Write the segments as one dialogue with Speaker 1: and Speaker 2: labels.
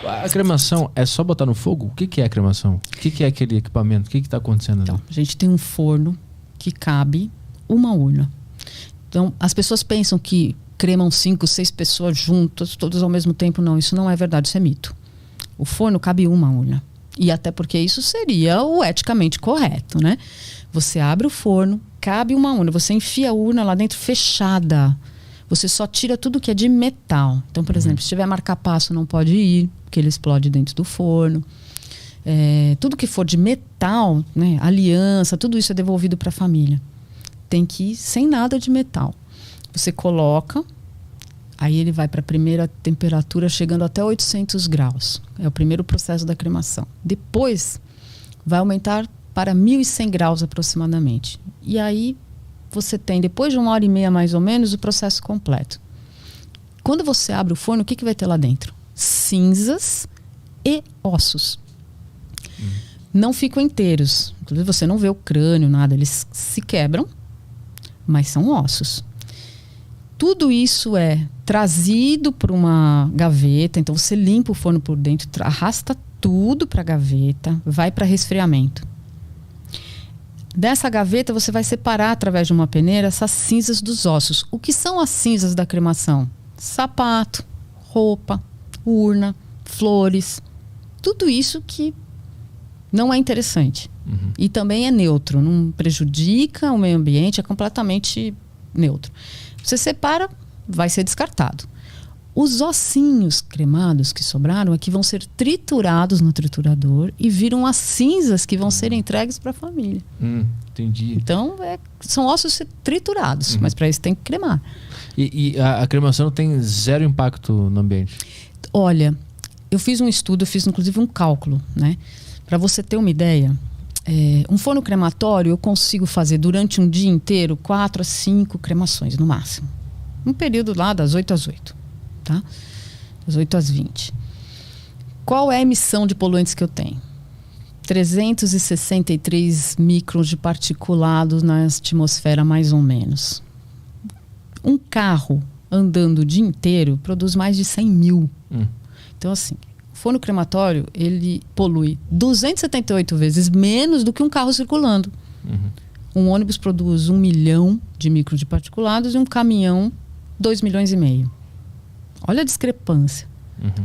Speaker 1: A cremação é só botar no fogo? O que é a cremação? O que é aquele equipamento? O que está acontecendo ali?
Speaker 2: Então, a gente tem um forno que cabe uma urna. Então, as pessoas pensam que cremam 5, 6 pessoas juntas, todas ao mesmo tempo. Não, isso não é verdade, isso é mito. O forno cabe uma urna. E até porque isso seria o eticamente correto, né? Você abre o forno, cabe uma urna. Você enfia a urna lá dentro fechada. Você só tira tudo que é de metal. Então, por exemplo, se tiver marca-passo, não pode ir, porque ele explode dentro do forno. Tudo que for de metal, né, aliança, tudo isso é devolvido para a família. Tem que ir sem nada de metal. Você coloca, aí ele vai para a primeira temperatura, chegando até 800 graus. É o primeiro processo da cremação. Depois, vai aumentar para 1.100 graus aproximadamente. E aí, você tem, depois de 1h30 mais ou menos, o processo completo. Quando você abre o forno, o que vai ter lá dentro? Cinzas e ossos. Não ficam inteiros. Inclusive, você não vê o crânio, nada. Eles se quebram, mas são ossos. Tudo isso é trazido para uma gaveta. Então, você limpa o forno por dentro, arrasta tudo para a gaveta, vai para resfriamento. Dessa gaveta, você vai separar, através de uma peneira, essas cinzas dos ossos. O que são as cinzas da cremação? Sapato, roupa, urna, flores. Tudo isso que não é interessante. E também é neutro. Não prejudica o meio ambiente, é completamente neutro. Você separa, vai ser descartado. Os ossinhos cremados que sobraram é que vão ser triturados no triturador e viram as cinzas que vão ser entregues para a família.
Speaker 1: Entendi.
Speaker 2: Então, são ossos triturados, mas para isso tem que cremar.
Speaker 1: E a cremação tem zero impacto no ambiente?
Speaker 2: Olha, eu fiz um estudo, eu fiz inclusive um cálculo, né? Para você ter uma ideia, um forno crematório eu consigo fazer durante um dia inteiro 4 a 5 cremações no máximo. Um período lá das 8 às 8. Tá? Das 8 às 20. Qual é a emissão de poluentes que eu tenho? 363 microns de particulados na atmosfera, mais ou menos. Um carro andando o dia inteiro produz mais de 100 mil. Então, assim, o forno crematório, ele polui 278 vezes menos do que um carro circulando. Um ônibus produz 1 milhão de microns de particulados e um caminhão 2,5 milhões. Olha a discrepância.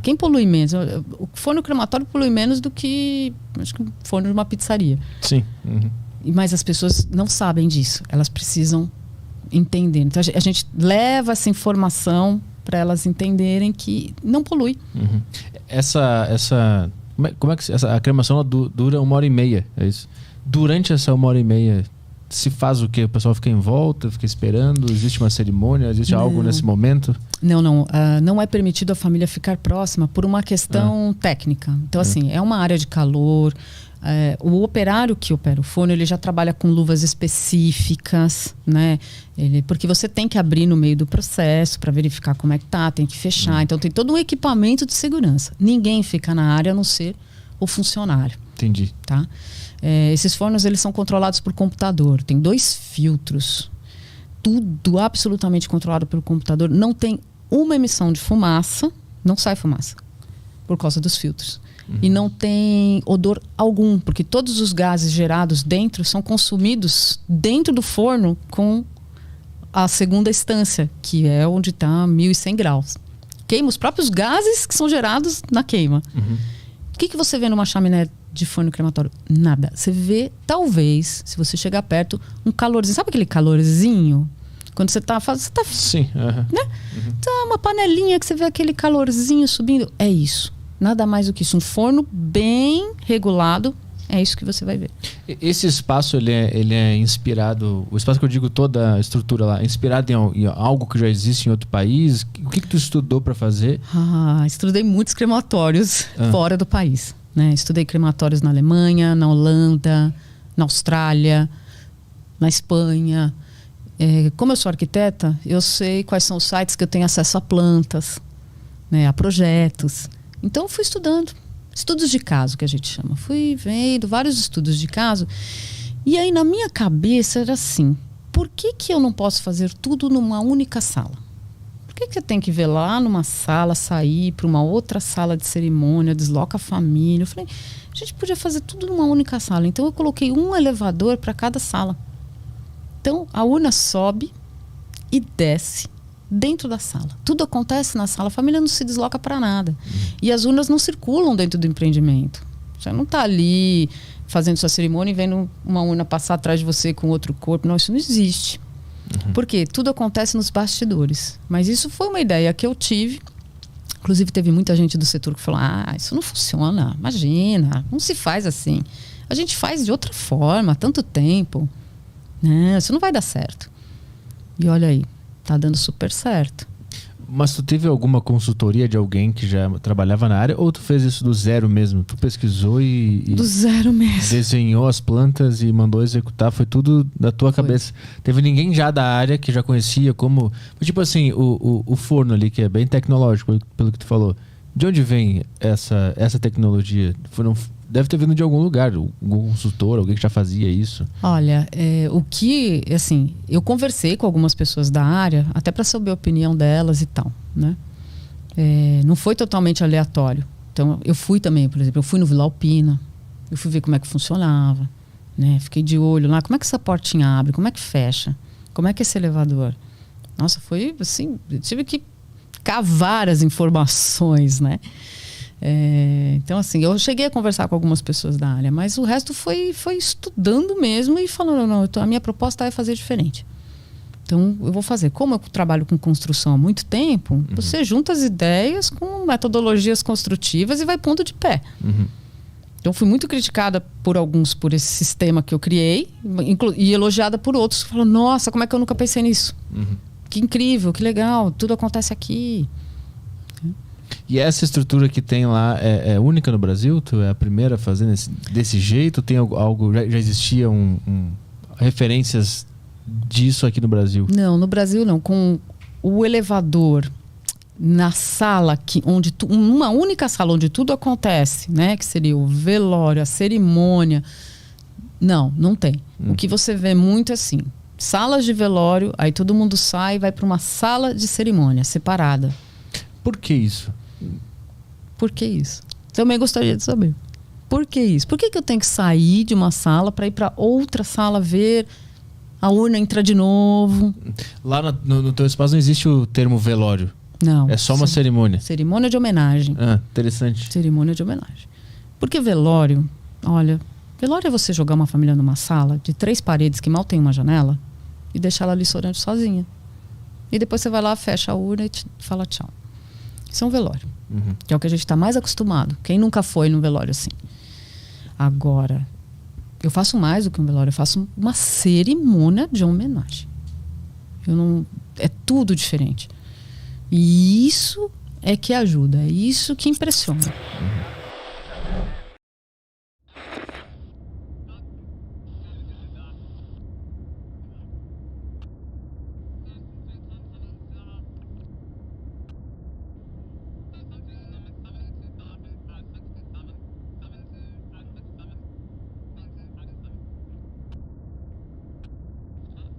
Speaker 2: Quem polui menos? O forno crematório polui menos do que, acho que, o forno de uma pizzaria.
Speaker 1: Sim.
Speaker 2: Mas as pessoas não sabem disso. Elas precisam entender. Então a gente leva essa informação para elas entenderem que não polui.
Speaker 1: Como é que a cremação dura 1h30? É isso? Durante essa 1h30 se faz o quê? O pessoal fica em volta, fica esperando? Existe uma cerimônia? Existe algo nesse momento?
Speaker 2: Não. Não é permitido a família ficar próxima por uma questão técnica. Então, assim, é uma área de calor. O operário que opera o forno, ele já trabalha com luvas específicas, né? Porque você tem que abrir no meio do processo para verificar como é que tá, tem que fechar. Então, tem todo um equipamento de segurança. Ninguém fica na área a não ser o funcionário.
Speaker 1: Entendi.
Speaker 2: Tá? Esses fornos, eles são controlados por computador. Tem 2 filtros. Tudo absolutamente controlado pelo computador. Não tem uma emissão de fumaça. Não sai fumaça. Por causa dos filtros. E não tem odor algum. Porque todos os gases gerados dentro são consumidos dentro do forno com a segunda instância, que é onde está 1.100 graus. Queima os próprios gases que são gerados na queima. O que você vê numa chaminé de forno crematório? Nada. Você vê, talvez, se você chegar perto, um calorzinho. Sabe aquele calorzinho? Quando você tá fazendo...
Speaker 1: Sim.
Speaker 2: Né? Tá uma panelinha que você vê aquele calorzinho subindo. É isso. Nada mais do que isso. Um forno bem regulado. É isso que você vai ver.
Speaker 1: Esse espaço, ele é inspirado... O espaço que eu digo, toda a estrutura lá, é inspirado em algo que já existe em outro país? O que tu estudou para fazer?
Speaker 2: Estudei muitos crematórios fora do país. Né? Estudei crematórios na Alemanha, na Holanda, na Austrália, na Espanha. Como eu sou arquiteta, eu sei quais são os sites que eu tenho acesso a plantas, né, a projetos. Então, eu fui estudando. Estudos de caso, que a gente chama. Fui vendo vários estudos de caso. E aí, na minha cabeça, era assim: por que eu não posso fazer tudo numa única sala? que você tem que ver lá numa sala, sair para uma outra sala de cerimônia, desloca a família? Eu falei, a gente podia fazer tudo numa única sala. Então eu coloquei um elevador para cada sala. Então a urna sobe e desce dentro da sala. Tudo acontece na sala, a família não se desloca para nada. E as urnas não circulam dentro do empreendimento. Você não está ali fazendo sua cerimônia e vendo uma urna passar atrás de você com outro corpo. Não, isso não existe. Porque tudo acontece nos bastidores. Mas isso foi uma ideia que eu tive. Inclusive teve muita gente do setor que falou, isso não funciona, imagina, não se faz assim. A gente faz de outra forma há tanto tempo, né? Isso não vai dar certo. E olha aí, tá dando super certo.
Speaker 1: Mas tu teve alguma consultoria de alguém que já trabalhava na área, ou tu fez isso do zero mesmo? Tu pesquisou e
Speaker 2: do zero mesmo.
Speaker 1: Desenhou as plantas e mandou executar, foi tudo da tua cabeça. Teve ninguém já da área que já conhecia como... Tipo assim, o forno ali, que é bem tecnológico, pelo que tu falou. De onde vem essa tecnologia? Deve ter vindo de algum lugar, algum consultor, alguém que já fazia isso.
Speaker 2: Olha, assim, eu conversei com algumas pessoas da área, até para saber a opinião delas e tal, né? Não foi totalmente aleatório. Então, eu fui também, por exemplo, eu fui no Vila Alpina, eu fui ver como é que funcionava, né? Fiquei de olho lá, como é que essa portinha abre, como é que fecha, como é que é esse elevador. Nossa, foi assim, eu tive que cavar as informações, né? Então assim, eu cheguei a conversar com algumas pessoas da área, mas o resto foi estudando mesmo e falando, não, a minha proposta é fazer diferente. Então eu vou fazer, como eu trabalho com construção há muito tempo, você junta as ideias com metodologias construtivas e vai pondo de pé. Então fui muito criticada por alguns por esse sistema que eu criei e elogiada por outros que falaram, nossa, como é que eu nunca pensei nisso? Que incrível, que legal, tudo acontece aqui.
Speaker 1: E essa estrutura que tem lá é única no Brasil? Tu é a primeira a fazer desse jeito? Tem algo já existia referências disso aqui no Brasil?
Speaker 2: Não, no Brasil não. Com o elevador na sala, uma única sala onde tudo acontece, né? Que seria o velório, a cerimônia. Não tem. O que você vê muito é assim, salas de velório, aí todo mundo sai e vai para uma sala de cerimônia separada.
Speaker 1: Por que isso?
Speaker 2: Por que isso? Também gostaria de saber. Por que isso? Por que eu tenho que sair de uma sala para ir para outra sala ver a urna entrar de novo?
Speaker 1: Lá no teu espaço não existe o termo velório?
Speaker 2: Não.
Speaker 1: É só uma cerimônia?
Speaker 2: Cerimônia de homenagem.
Speaker 1: Interessante.
Speaker 2: Cerimônia de homenagem. Porque velório, olha, velório é você jogar uma família numa sala de 3 paredes que mal tem uma janela e deixar ela ali chorando sozinha. E depois você vai lá, fecha a urna e fala tchau. Isso é um velório. Que é o que a gente está mais acostumado. Quem nunca foi num velório assim? Agora, eu faço mais do que um velório. Eu faço uma cerimônia de homenagem. É tudo diferente. E isso é que ajuda. É isso que impressiona.